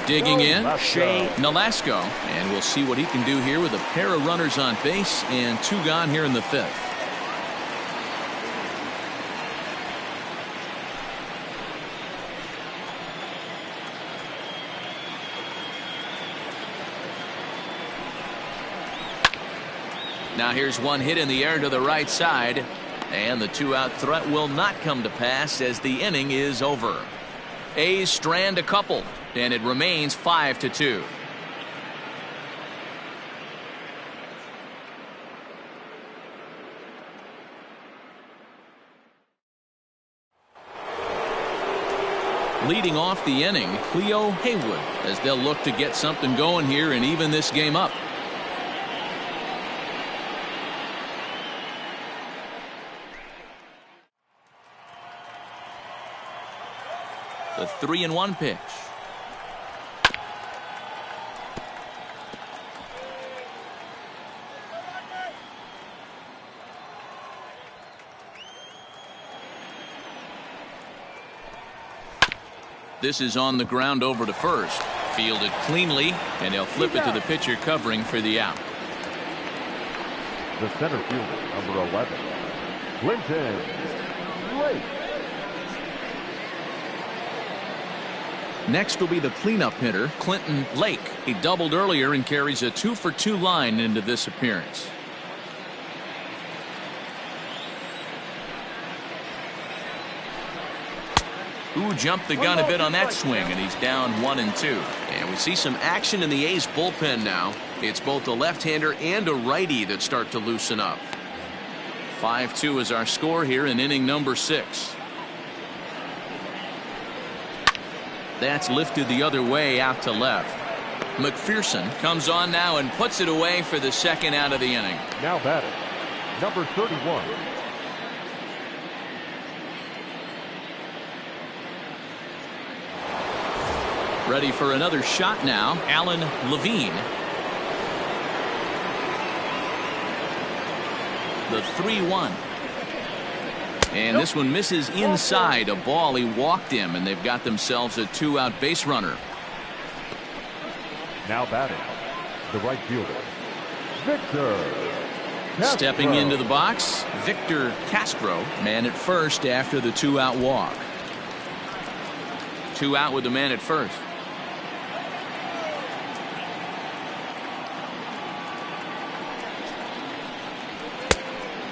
Digging in, Shea Nolasco. And we'll see what he can do here with a pair of runners on base and 2 gone here in the 5th. Now here's one hit in the air to the right side, and the 2-out threat will not come to pass as the inning is over. A's strand a couple, and it remains 5-2. Leading off the inning, Cleo Haywood, as they'll look to get something going here and even this game up. The 3-1 pitch. This is on the ground over to first. Fielded cleanly, and he'll flip it to the pitcher covering for the out. The center fielder, number 11, Clinton Lake. Next will be the cleanup hitter, Clinton Lake. He doubled earlier and carries a 2-for-2 line into this appearance. Ooh, jumped the gun a bit on that swing, and he's down 1-2. And we see some action in the A's bullpen now. It's both a left-hander and a righty that start to loosen up. 5-2 is our score here in inning number 6. That's lifted the other way out to left. McPherson comes on now and puts it away for the second out of the inning. Now batting, number 31. Ready for another shot now, Alan Levine. The 3-1. And this one misses inside a ball. He walked him, and they've got themselves a 2-out base runner. Now batting, the right fielder, Victor Castro. Stepping into the box, Victor Castro, man at first after the 2-out walk. 2 out with the man at first.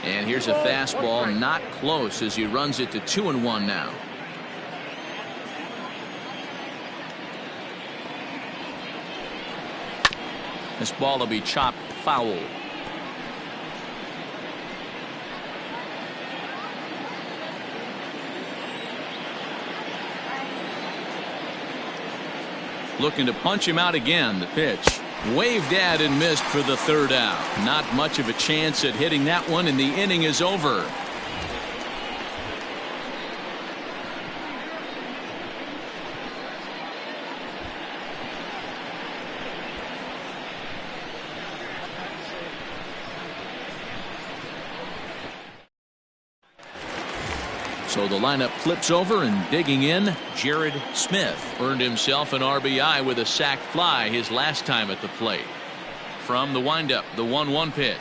And here's a fastball, not close, as he runs it to 2-1 now. This ball will be chopped foul. Looking to punch him out again. The pitch waved at and missed for the 3rd out. Not much of a chance at hitting that one, and the inning is over. So the lineup flips over, and digging in, Jared Smith earned himself an RBI with a sac fly his last time at the plate. From the windup, the 1-1 pitch.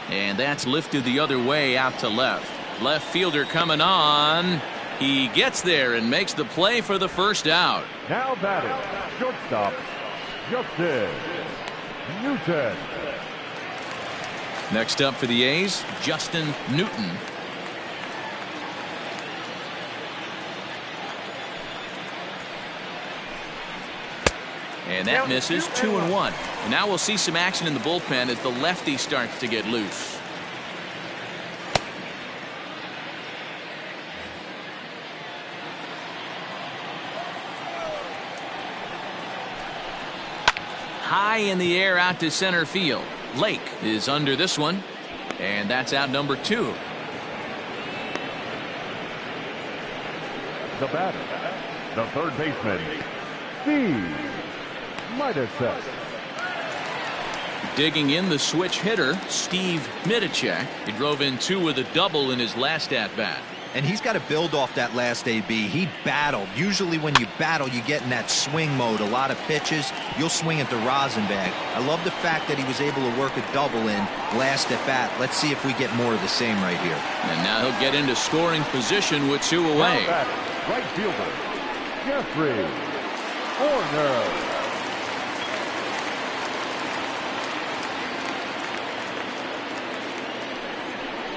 And that's lifted the other way out to left. Left fielder coming on. He gets there and makes the play for the 1st out. Now batting, shortstop, Justin Newton. Next up for the A's, Justin Newton. And that misses. 2-1. And now we'll see some action in the bullpen as the lefty starts to get loose. High in the air out to center field. Lake is under this one, and that's out number 2. The batter, the 3rd baseman, Steve Midacek. Digging in, the switch hitter, Steve Midacek. He drove in 2 with a double in his last at-bat. And he's got to build off that last AB. He battled. Usually when you battle, you get in that swing mode. A lot of pitches, you'll swing at the rosin bag. I love the fact that he was able to work a double in last at bat. Let's see if we get more of the same right here. And now he'll get into scoring position with 2 away. Right fielder, Jeffrey Horner.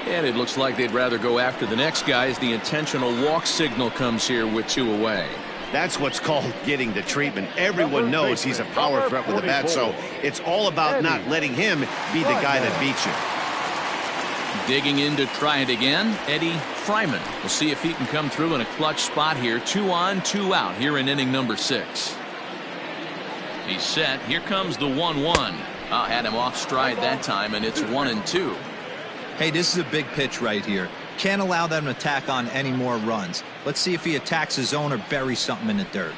And it looks like they'd rather go after the next guy as the intentional walk signal comes here with 2 away. That's what's called getting the treatment. Everyone knows he's a power threat with the bat, so it's all about not letting him be the guy that beats you. Digging in to try it again, Eddie Fryman. We'll see if he can come through in a clutch spot here. 2 on, 2 out here in inning number 6. He's set. Here comes the 1-1. Had him off stride that time, and it's 1-2. Hey, this is a big pitch right here. Can't allow them to tack on any more runs. Let's see if he attacks his zone or buries something in the dirt.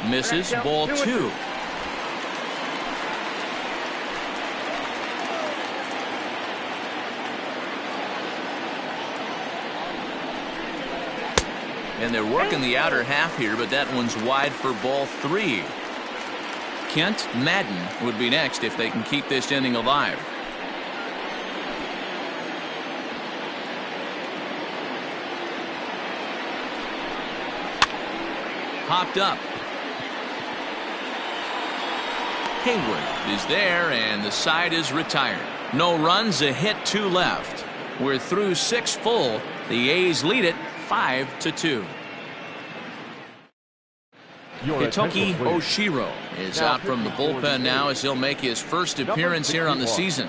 Misses, ball 2. And they're working the outer half here, but that one's wide for ball 3. Kent Madden would be next if they can keep this inning alive. Popped up. Hayward is there, and the side is retired. No runs, a hit, 2 left. We're through 6 full. The A's lead it 5-2. Hitoki Oshiro is out from the bullpen now as he'll make his first appearance here on the season.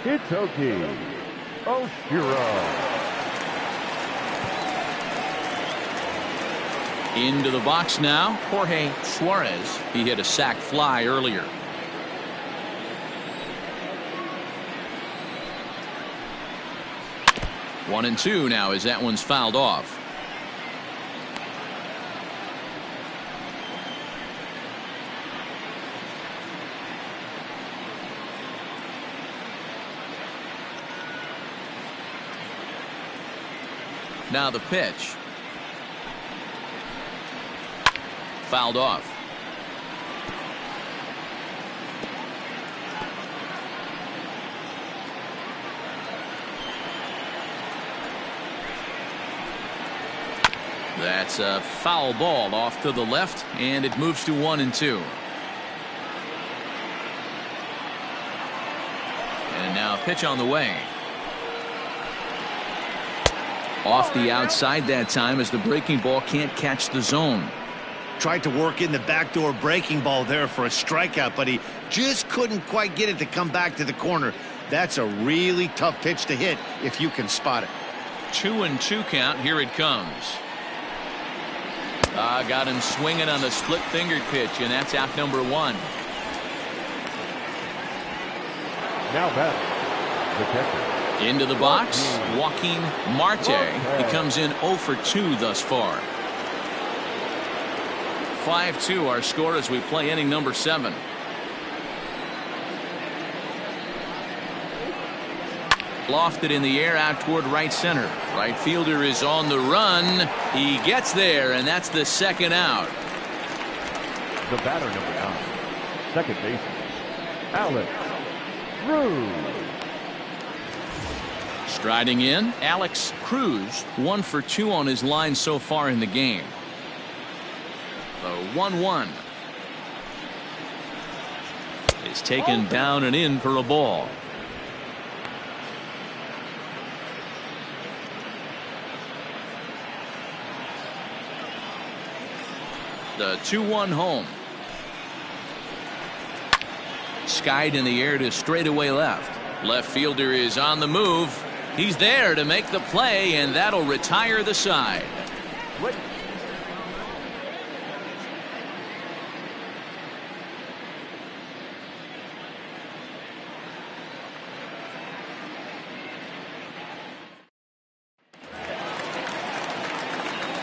Hitoki Oshiro. Into the box now, Jorge Suarez. He hit a sac fly earlier. One and 2 now as that one's fouled off. Now the pitch. Fouled off. That's a foul ball off to the left, and it moves to 1-2. And now a pitch on the way. Off the outside that time as the breaking ball can't catch the zone. Tried to work in the backdoor breaking ball there for a strikeout, but he just couldn't quite get it to come back to the corner. That's a really tough pitch to hit if you can spot it. 2-2 count. Here it comes. Got him swinging on the split-fingered pitch, and that's out number 1. Now back, the catcher. Into the box, Joaquin Marte. He comes in 0 for 2 thus far. 5-2 our score as we play inning number 7. Lofted in the air out toward right center. Right fielder is on the run. He gets there, and that's the second out. The batter, number 9, second baseman, Alex Cruz. Striding in, Alex Cruz, 1 for 2 on his line so far in the game. The 1-1 is taken down and in for a ball. The 2-1 home. Skied in the air to straightaway left. Left fielder is on the move. He's there to make the play, and that'll retire the side.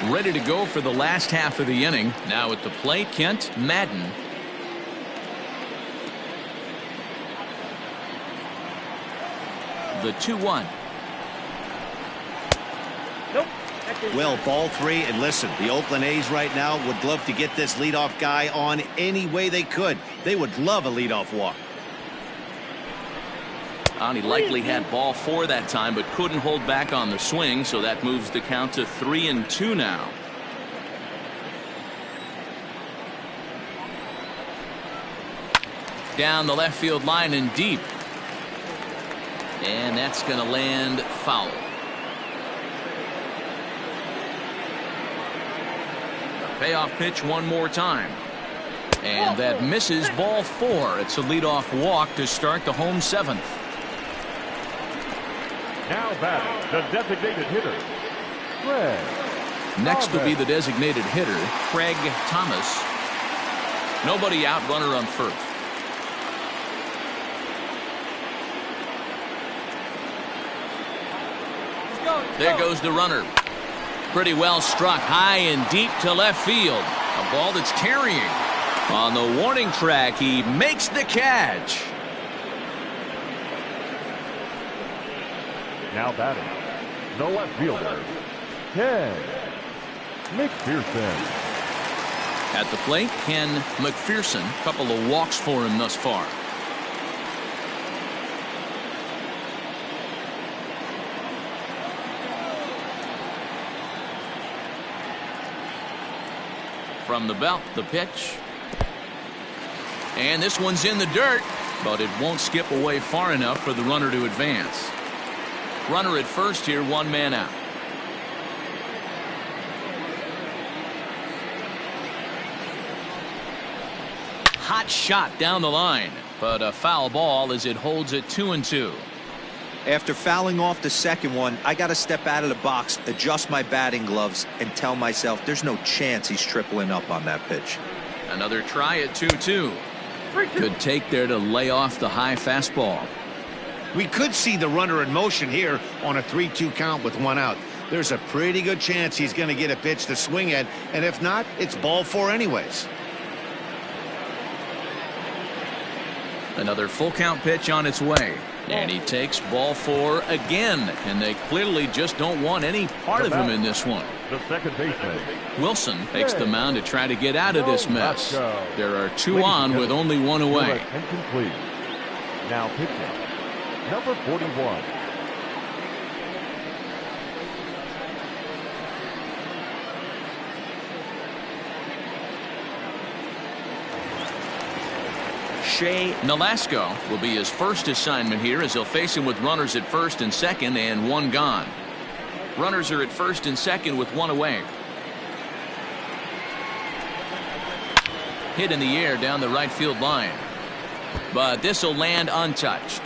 Ready to go for the last half of the inning. Now at the plate, Kent Madden. The 2-1. Nope. Well, ball 3, and listen, the Oakland A's right now would love to get this leadoff guy on any way they could. They would love a leadoff walk. He likely had ball 4 that time, but couldn't hold back on the swing, so that moves the count to 3-2 now. Down the left field line and deep. And that's going to land foul. Payoff pitch one more time. And that misses, ball 4. It's a leadoff walk to start the home 7th. Now batting, the designated hitter, Craig. Next will be the designated hitter, Craig Thomas. Nobody out, runner on first. There goes the runner. Pretty well struck high and deep to left field. A ball that's carrying. On the warning track, he makes the catch. Now batting, the left fielder, Ken McPherson. At the plate, Ken McPherson. Couple of walks for him thus far. From the belt, the pitch. And this one's in the dirt, but it won't skip away far enough for the runner to advance. Runner at first here, one man out. Hot shot down the line, but a foul ball as it holds it 2-2. After fouling off the second one, I got to step out of the box, adjust my batting gloves, and tell myself there's no chance he's tripling up on that pitch. Another try at 2-2. Good take there to lay off the high fastball. We could see the runner in motion here on a 3-2 count with one out. There's a pretty good chance he's going to get a pitch to swing at, and if not, it's ball 4 anyways. Another full count pitch on its way. And he takes ball 4 again. And they clearly just don't want any part of him in this one. The second baseman, Wilson takes the mound to try to get out of this mess. There are 2 on with only 1 away. Incomplete. Now pitching, number 41. Shea Nolasco will be his first assignment here as he'll face him with runners at first and second and 1 gone. Runners are at first and second with 1 away. Hit in the air down the right field line. But this will land untouched.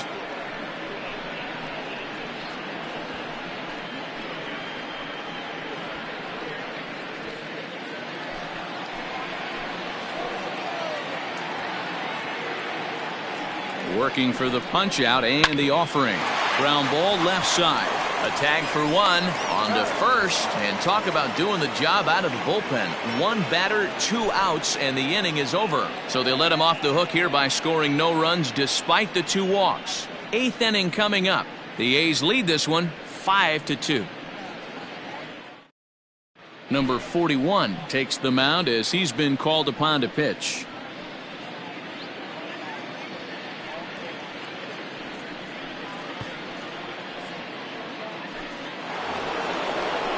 Working for the punch out and the offering. Ground ball left side. A tag for 1 on to first, and talk about doing the job out of the bullpen. 1 batter, 2 outs, and the inning is over. So they let him off the hook here by scoring no runs despite the 2 walks. 8th inning coming up. The A's lead this one 5-2. Number 41 takes the mound as he's been called upon to pitch.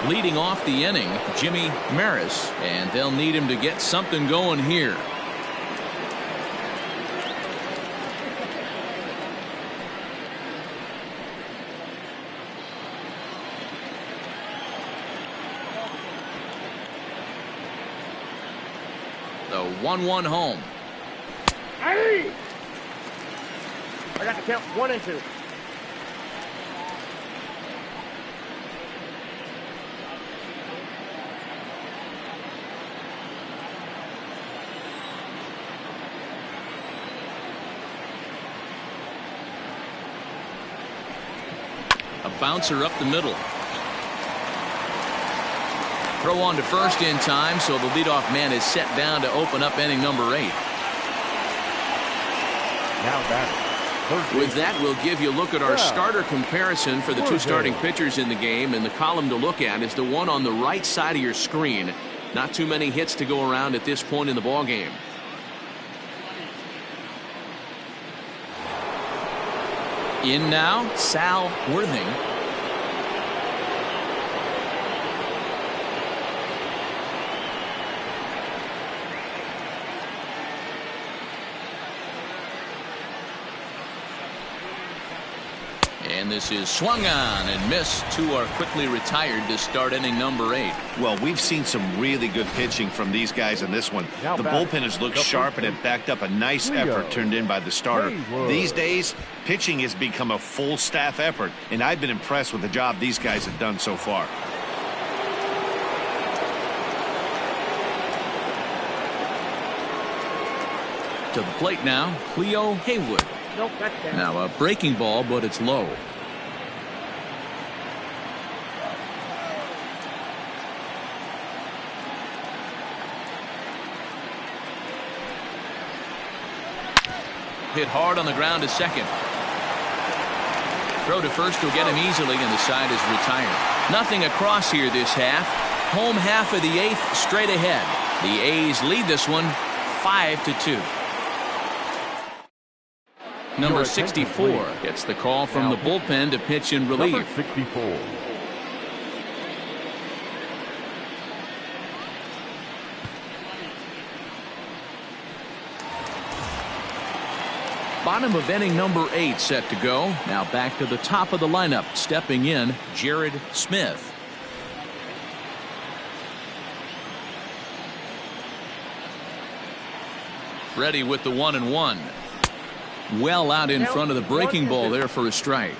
Leading off the inning, Jimmy Maris, and they'll need him to get something going here. The 1-1 home. Hey! I got to count 1 and 2. A bouncer up the middle. Throw on to first in time, so the leadoff man is set down to open up inning number 8. Now batting, With that, we'll give you a look at our starter comparison for the 2 starting pitchers in the game, and the column to look at is the one on the right side of your screen. Not too many hits to go around at this point in the ball game. In now, Sal Worthing. And this is swung on and missed. Two are quickly retired to start inning number 8. Well, we've seen some really good pitching from these guys in this one. The bullpen has looked sharp and it backed up a nice effort turned in by the starter. These days, pitching has become a full staff effort, and I've been impressed with the job these guys have done so far. To the plate now, Cleo Haywood. Nope, that's down. Now a breaking ball, but it's low. Hit hard on the ground to second. Throw to first will get him easily, and the side is retired. Nothing across here this half. Home half of the 8th straight ahead. The A's lead this one 5-2. Number 64 gets the call from the bullpen to pitch in relief. Number 64. Bottom of inning number 8 set to go. Now back to the top of the lineup. Stepping in, Jared Smith. Ready with the 1-1. Well out in front of the breaking ball there for a strike.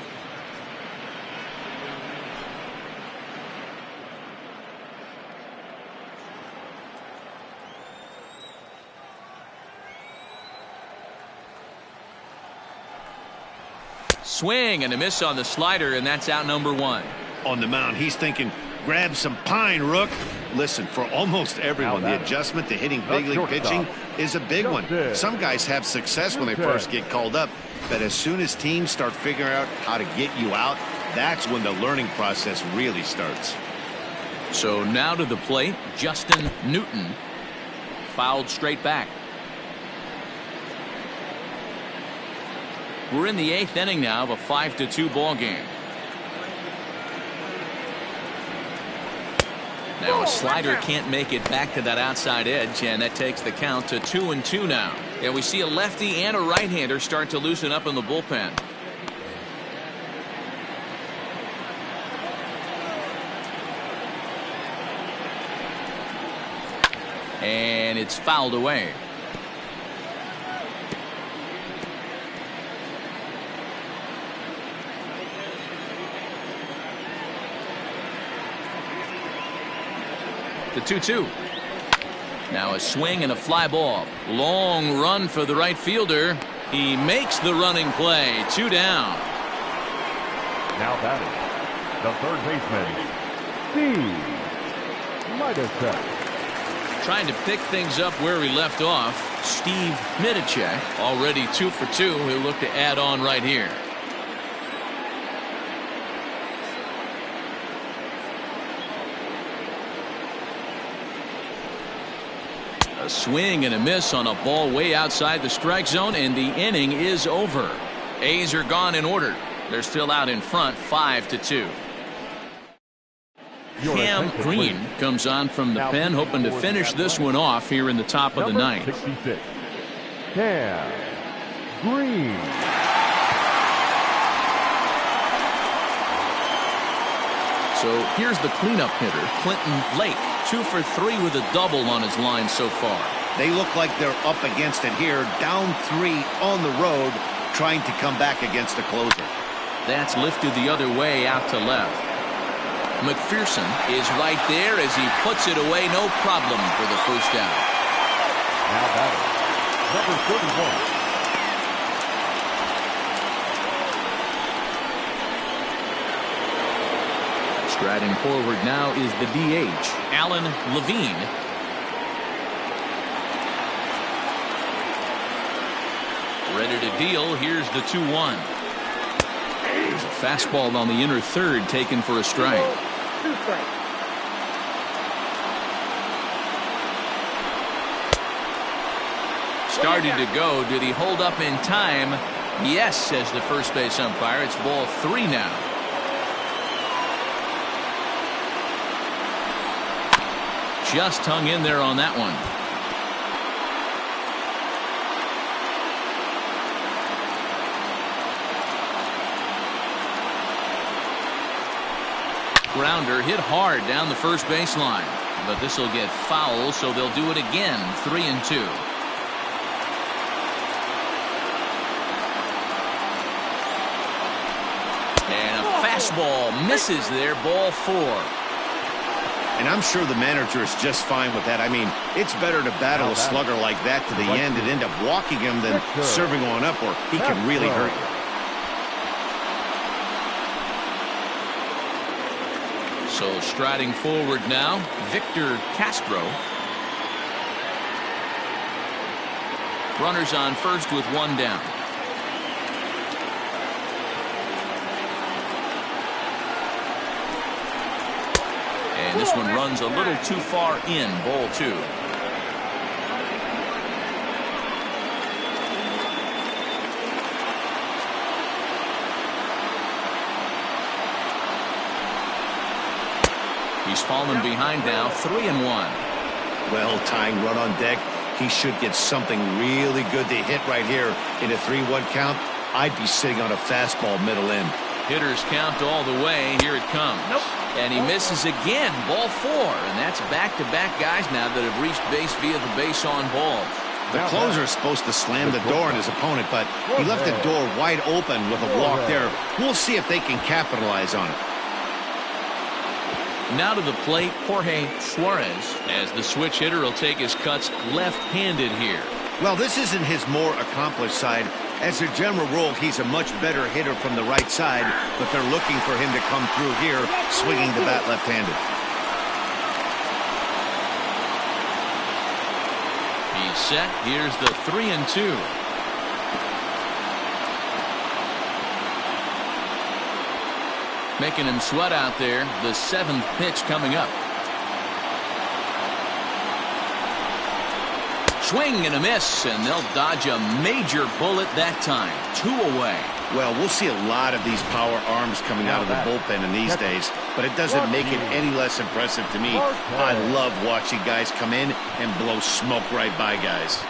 Swing and a miss on the slider, and that's out number 1. On the mound, he's thinking, grab some pine, Rook. Listen, for almost everyone, the adjustment to hitting big league pitching is a big one. Some guys have success when they first get called up, but as soon as teams start figuring out how to get you out, that's when the learning process really starts. So now to the plate, Justin Newton. Fouled straight back. We're in the 8th inning now of a 5-2 ball game. Now a slider can't make it back to that outside edge, and that takes the count to 2-2 now. And we see a lefty and a right-hander start to loosen up in the bullpen. And it's fouled away. The 2-2. Now a swing and a fly ball. Long run for the right fielder. He makes the running play. 2 down. Now batting, the third baseman, Steve Middleton. Trying to pick things up where we left off. Steve Middleton, already 2 for 2. He'll look to add on right here. A swing and a miss on a ball way outside the strike zone, and the inning is over. A's are gone in order. They're still out in front, 5-2. Cam Green comes on from the pen, hoping to finish this one off here in the top of the 9th. 66. Cam Green. So here's the cleanup hitter, Clinton Lake. 2 for 3 with a double on his line so far. They look like they're up against it here, down 3 on the road, trying to come back against a closer. That's lifted the other way out to left. McPherson is right there as he puts it away, no problem for the first out. Now batting, number 31. Striding forward now is the DH, Alan Levine. Ready to deal. Here's the 2-1. There's a fastball on the inner third taken for a strike. 2 strikes. Started to go. Did he hold up in time? Yes, says the first base umpire. It's ball 3 now. Just hung in there on that one. grounder hit hard down the first baseline. But this will get foul, so they'll do it again. 3-2. And a fastball misses there. Ball 4. And I'm sure the manager is just fine with that. I mean, it's better to battle a slugger like that to the end and end up walking him than serving on up, or he can really hurt you. So striding forward now, Victor Castro. Runners on first with one down. And this one runs a little too far in. Ball 2. He's fallen behind now. 3-1. Well, tying run on deck. He should get something really good to hit right here in a 3-1 count. I'd be sitting on a fastball middle in. Hitters count all the way. Here it comes. Nope. And he misses again. Ball 4. And that's back-to-back guys now that have reached base via the base on balls. The closer is supposed to slam the door on his opponent, but he left the door wide open with a walk there. We'll see if they can capitalize on it. Now to the plate, Jorge Suarez, as the switch hitter will take his cuts left-handed here. Well, this isn't his more accomplished side. As a general rule, he's a much better hitter from the right side, but they're looking for him to come through here, swinging the bat left-handed. He's set. Here's the 3-2. Making him sweat out there. The 7th pitch coming up. Swing and a miss, and they'll dodge a major bullet that time. 2 away. Well, we'll see a lot of these power arms coming out of the bullpen in these days, but it doesn't make it any less impressive to me. I love watching guys come in and blow smoke right by guys.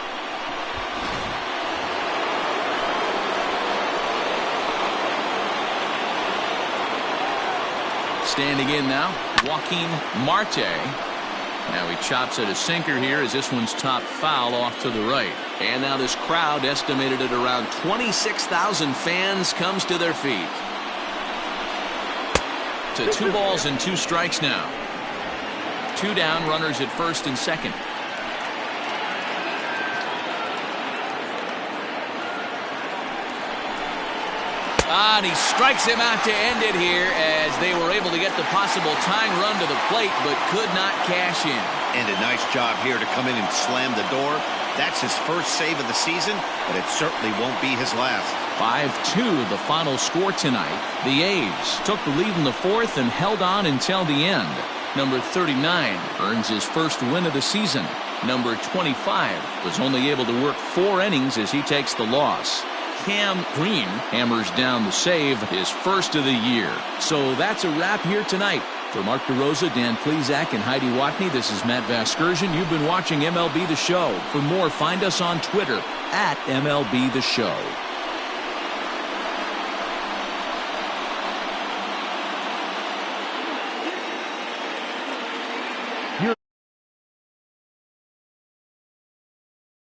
Standing in now, Joaquin Marte. Now he chops at a sinker here as this one's top foul off to the right. And now this crowd, estimated at around 26,000 fans, comes to their feet. To 2 balls and 2 strikes now. 2 down, runners at first and second. And he strikes him out to end it here as they were able to get the possible tying run to the plate but could not cash in. And a nice job here to come in and slam the door. That's his first save of the season, but it certainly won't be his last. 5-2 the final score tonight. The A's took the lead in the 4th and held on until the end. Number 39 earns his first win of the season. Number 25 was only able to work 4 innings as he takes the loss. Cam Green hammers down the save, his first of the year. So that's a wrap here tonight. For Mark DeRosa, Dan Plesac, and Heidi Watney, this is Matt Vasgersian. You've been watching MLB The Show. For more, find us on Twitter @MLB The Show.